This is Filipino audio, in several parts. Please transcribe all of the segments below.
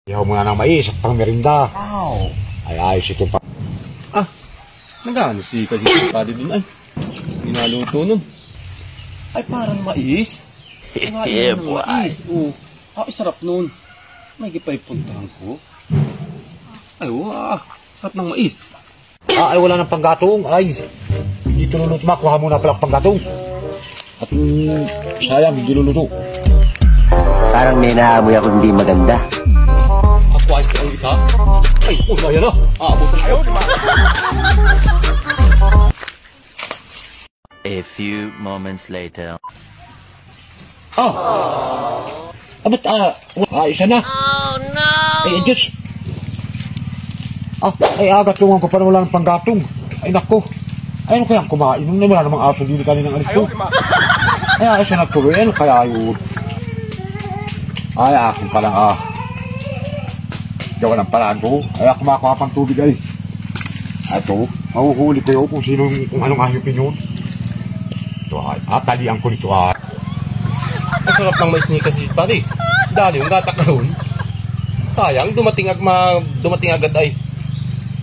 Ihaw mo na ng mais at pang merinda. Wow. Ay, ayos ito pa. Nagano si kasi padi dun ay. Ginaluto nun. Ay parang mais. Yeah, boy. Mais. Oh. Ay sarap nun. May gipay puntahan ko. Ay wow. Sarap ng mais. Ay, wala ng panggatong. Ay, dito luluto. Makuha mo na pala panggatong. At sayang, hindi luluto. Parang may naamoy ako hindi maganda. Ako ay ang isa. Ay, yan na. Abutan ko. A few moments later. Ba't isa na? Oh, no! Ay, Diyos. Ay, agatungan ko pa na wala ng panggatong. Ay, nako. Ay, ano kaya kumain? Nung wala namang aso dito kanina ng alis ko. Ay, ayos na nagtuloy. Ano kaya yun? Ay, akin pa lang gawa ng paraan ko. Ay, kumakuha pang tubig ay. Ito, mahuhuli ko yun kung anong ahipin yun. Ito ay, talian ko nito ay. Ay sarap ng mais ni kasi padi. Dali yung gatak na yun. Sayang, dumating agad ay.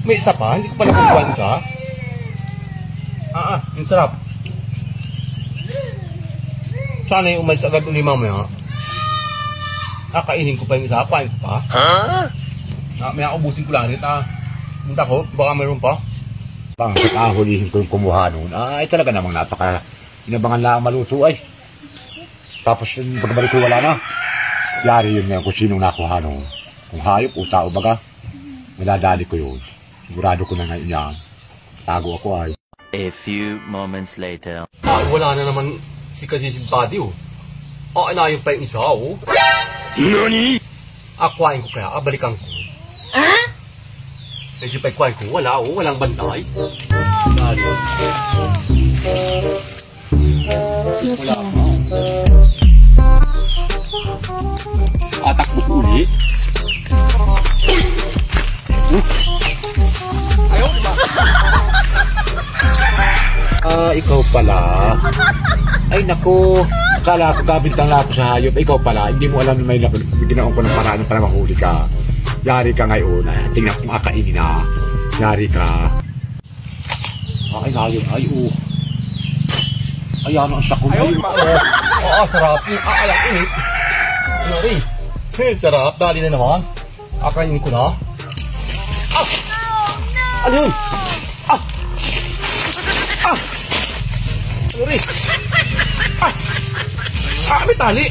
May isa pa, hindi ko pa nakukuha isa. Ang sarap. Sana yung umalis agad uli mamaya. Kainin ko pa yung isa, kain ko pa. May ubusin ko lang rin. Punta ko, baka mayroon pa. Bakit hulihin ko yung kumuha noon? Ay talaga namang inabangan lang maluto ay. Tapos yung pagbalik ko wala na. Yari yun ngayon kung sinong nakuha noon. Kung hayop o tao baga, niladali ko yun. Sigurado ko na ngayon yan. Tago ako ay. A few moments later. Wala na naman si Kasisid Buddy oh. Inayon pa yung isa oh. Nani? Kuhain ko kaya, balikan ko. Medyo pa kuhain ko, wala oh, walang bantay. Dali. Wala pa. Takbo ko ulit. Ayaw, diba? Ikaw pala. Ay nako, kala ko kabintang lahat sa hayop. Ikaw pala, hindi mo alam na may ginaon ko ng paraan para mahuli ka. Yari ka ngayon. Tingnan kung akainin na. Yari ka. Ay ngayon, ay Ay ano ang sakon. Sarap. Alam init. Ano rin? Sarap, dali na naman. Akainin ko na. Ano yun? Ano rin? May tali.